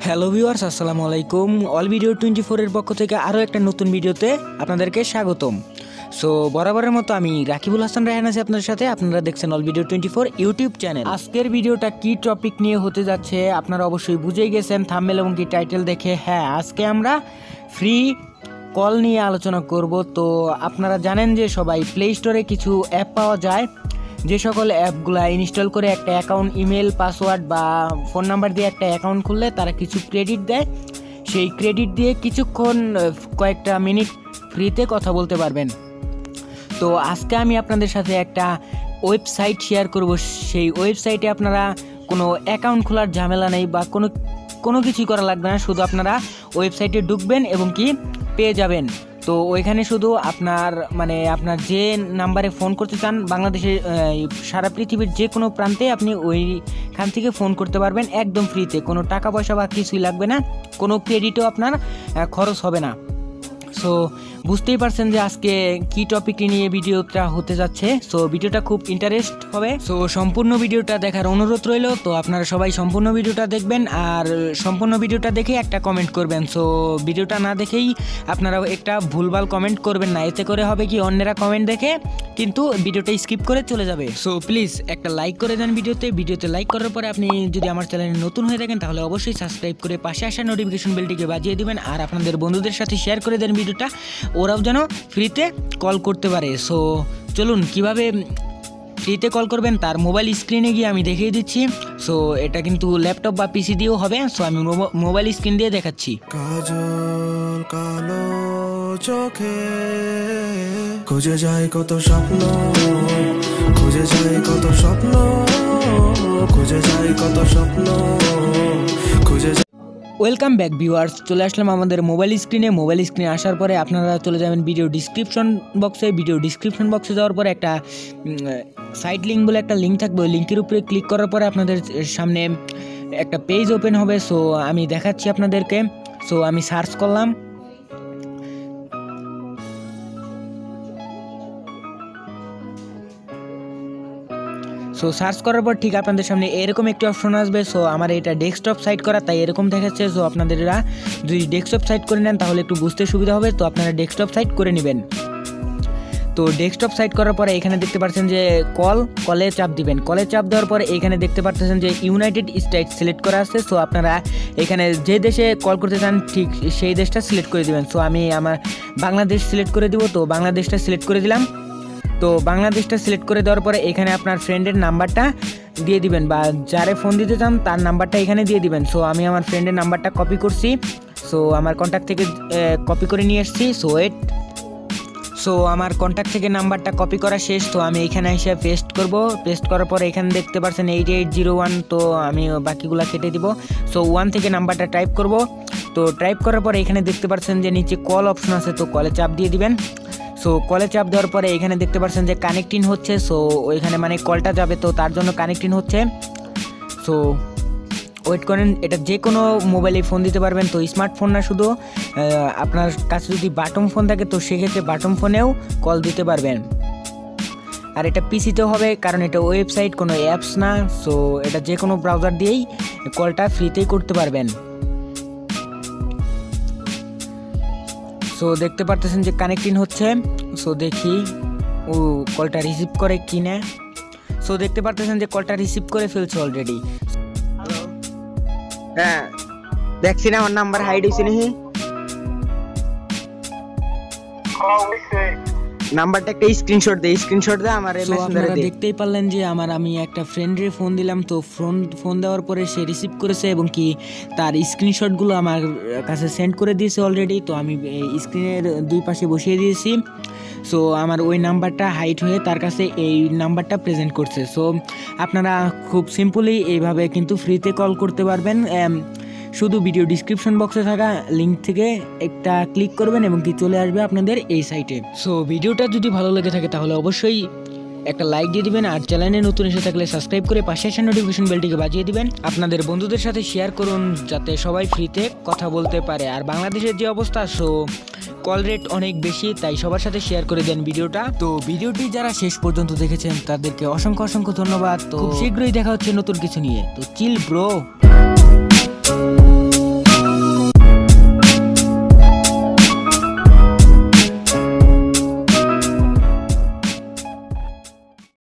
Hello viewers, আসসালামু আলাইকুম। All video 24 এর পক্ষ থেকে আরও একটা নতুন ভিডিওতে আপনাদেরকে স্বাগতম। সো বরাবরের মতো আমি রাকিবুল হাসান রায়হান আছি আপনাদের সাথে। আপনারা দেখছেন অল ভিডিও 24 ইউটিউব চ্যানেল। আজকের ভিডিওটা কি টপিক নিয়ে হতে যাচ্ছে আপনারা অবশ্যই বুঝেই গেছেন থাম্বনেল এবং কি টাইটেল দেখে। হ্যাঁ, আজকে আমরা ফ্রি কল নিয়ে আলোচনা করব। তো আপনারা জানেন যে সবাই প্লে স্টোরে কিছু অ্যাপ পাওয়া যায়, যে সকল অ্যাপগুলো ইনস্টল করে একটা অ্যাকাউন্ট, ইমেল, পাসওয়ার্ড বা ফোন নাম্বার দিয়ে একটা অ্যাকাউন্ট খুললে তারা কিছু ক্রেডিট দেয়। সেই ক্রেডিট দিয়ে কিছুক্ষণ কয়েকটা মিনিট ফ্রিতে কথা বলতে পারবেন। তো আজকে আমি আপনাদের সাথে একটা ওয়েবসাইট শেয়ার করব। সেই ওয়েবসাইটে আপনারা কোনো অ্যাকাউন্ট খোলার ঝামেলা নেই বা কোনো কিছুই করা লাগবে না। শুধু আপনারা ওয়েবসাইটে ঢুকবেন এবং কি পেয়ে যাবেন। তো ওইখানে শুধু আপনার যে নাম্বারে ফোন করতে চান, বাংলাদেশের সারা পৃথিবীর যে কোনো প্রান্তে আপনি ওইখান থেকে ফোন করতে পারবেন একদম ফ্রিতে। কোনো টাকা পয়সা বা কিছুই লাগবে না, কোনো ক্রেডিটও আপনার খরচ হবে না। সো বুঝতেই পারছেন যে আজকে কি টপিক নিয়ে ভিডিওটা হতে যাচ্ছে। সো ভিডিওটা খুব ইন্টারেস্ট হবে। সো সম্পূর্ণ ভিডিওটা দেখার অনুরোধ রইল। তো আপনারা সবাই সম্পূর্ণ ভিডিওটা দেখবেন আর সম্পূর্ণ ভিডিওটা দেখে একটা কমেন্ট করবেন। সো ভিডিওটা না দেখেই আপনারা একটা ভুলভাল কমেন্ট করবেন না, এতে করে হবে কি অন্যেরা কমেন্ট দেখে কিন্তু ভিডিওটা স্কিপ করে চলে যাবে। সো প্লিজ একটা লাইক করে দেন ভিডিওতে লাইক করার পরে আপনি যদি আমার চ্যানেলে নতুন হয়ে থাকেন তাহলে অবশ্যই সাবস্ক্রাইব করে পাশে আসা নোটিফিকেশন বেলটিকে বাজিয়ে দিবেন আর আপনাদের বন্ধুদের সাথে শেয়ার করে দেন ভিডিওটা, ওরাও যেন ফ্রিতে কল করতে পারে। সো চলুন কিভাবে ফ্রিতে কল করবেন তার মোবাইল স্ক্রিনে গিয়ে আমি দেখিয়ে দিচ্ছি। সো এটা কিন্তু ল্যাপটপ বা পিসি দিয়েও হবে। সো আমি মোবাইল স্ক্রিন দিয়ে দেখাচ্ছি। কাজল কালো চোখে খুঁজে যায় কত স্বপ্ন, খুঁজে যায় কত স্বপ্ন, খুঁজে যায় কত স্বপ্ন, খুঁজে যায়। ওয়েলকাম ব্যাক ভিউয়ার্স, চলে আসলাম আমাদের মোবাইল স্ক্রিনে আসার পরে আপনারা চলে যাবেন ভিডিও ডিসক্রিপশন বক্সে যাওয়ার পরে একটা সাইট লিঙ্ক বলে একটা লিঙ্ক থাকবে। ওই লিঙ্কের উপরে ক্লিক করার পরে আপনাদের সামনে একটা পেজ ওপেন হবে। সো আমি দেখাচ্ছি আপনাদেরকে। সো আমি সার্চ করলাম। সো সার্চ করার পর ঠিক আপনাদের সামনে এরকম একটি অপশন আসবে। সো আমার এটা ডেস্কটপ সাইট করা তাই এরকম দেখাচ্ছে। সো আপনাদেরা যদি ডেস্কটপ সাইট করে নেন তাহলে একটু বুঝতে সুবিধা হবে। তো আপনারা ডেস্কটপ সাইট করে নেবেন। তো ডেস্কটপ সাইট করার পরে এখানে দেখতে পাচ্ছেন যে কলে চাপ দিবেন। কলে চাপ দেওয়ার পরে এখানে দেখতে পাচ্ছেন যে ইউনাইটেড স্টেটস সিলেক্ট করা আছে। সো আপনারা এখানে যে দেশে কল করতে চান ঠিক সেই দেশটা সিলেক্ট করে দিবেন। সো আমি আমার বাংলাদেশ সিলেক্ট করে দিব। তো বাংলাদেশটা সিলেক্ট করে দিলাম। তো বাংলাদেশটা সিলেক্ট করে দেওয়ার পরে এখানে আপনার ফ্রেন্ডের নাম্বারটা দিয়ে দিবেন বা যারে ফোন দিতে চান তার নাম্বারটা এখানে দিয়ে দিবেন। সো আমি আমার ফ্রেন্ডের নাম্বারটা কপি করছি। সো আমার কন্ট্যাক্ট থেকে কপি করে নিয়ে এসেছি। সো আমার কন্ট্যাক্ট থেকে নাম্বারটা কপি করা শেষ। তো আমি এখানে এসে পেস্ট করব। পেস্ট করার পরে এখানে দেখতে পাচ্ছেন 8801। তো আমি বাকিগুলো কেটে দিব। সো 1 থেকে নাম্বারটা টাইপ করব। তো টাইপ করার পরে এখানে দেখতে পাচ্ছেন যে নিচে কল অপশন আছে। তো কলে চাপ দিয়ে দিবেন। সো কলে চাপ দেওয়ার পরে এখানে দেখতে পাচ্ছেন যে কানেক্টিং হচ্ছে। সো ওইখানে মানে কলটা যাবে, তো তার জন্য কানেক্টিং হচ্ছে। সো ওয়েট করেন। এটা যে কোনো মোবাইলে ফোন দিতে পারবেন। তো স্মার্টফোন না, শুধু আপনার কাছে যদি বাটন ফোন থাকে তো সেক্ষেত্রে বাটন ফোনেও কল দিতে পারবেন। আর এটা পিসিতেও হবে কারণ এটা ওয়েবসাইট, কোনো অ্যাপস না। সো এটা যে কোনো ব্রাউজার দিয়েই কলটা ফ্রিতেই করতে পারবেন। সো দেখতে পারতেছেন যে কানেক্টিং হচ্ছে। সো দেখি কলটা রিসিভ করে কি না। সো দেখতে পারতেছেন যে কলটা রিসিভ করে ফেলছে অলরেডি। হ্যাঁ, দেখছি না আমার নাম্বার হাইড হইছে নাকি। নাম্বারটা একটা স্ক্রিনশট দে আমার মেসেঞ্জারে দে। দেখতেই পারলেন যে আমি একটা ফ্রেন্ডরে ফোন দিলাম। তো ফোন দেওয়ার পরে সে রিসিভ করেছে এবং কি তার স্ক্রিনশটগুলো আমার কাছে সেন্ড করে দিয়েছে অলরেডি। তো আমি স্ক্রিনের দুই পাশে বসিয়ে দিয়েছি। সো আমার ওই নাম্বারটা হাইড হয়ে তার কাছে এই নাম্বারটা প্রেজেন্ট করছে। সো আপনারা খুব সিম্পলি এইভাবে কিন্তু ফ্রিতে কল করতে পারবেন। শুধু ভিডিও ডিসক্রিপশন বক্সে থাকা লিঙ্ক থেকে একটা ক্লিক করবেন এবং কি চলে আসবে আপনাদের এই সাইটে। সো ভিডিওটা যদি ভালো লেগে থাকে তাহলে অবশ্যই একটা লাইক দিয়ে দিবেন আর চ্যানেলে নতুন এসে থাকলে সাবস্ক্রাইব করে পাশে আসা নোটিফিকেশন বেলটিকে বাজিয়ে দিবেন। আপনাদের বন্ধুদের সাথে শেয়ার করুন যাতে সবাই ফ্রিতে কথা বলতে পারে। আর বাংলাদেশের যে অবস্থা, সো কল রেট অনেক বেশি, তাই সবার সাথে শেয়ার করে দেন ভিডিওটা। তো ভিডিওটি যারা শেষ পর্যন্ত দেখেছেন তাদেরকে অসংখ্য ধন্যবাদ। তো খুব শীঘ্রই দেখা হচ্ছে নতুন কিছু নিয়ে। তো চিল ব্রো।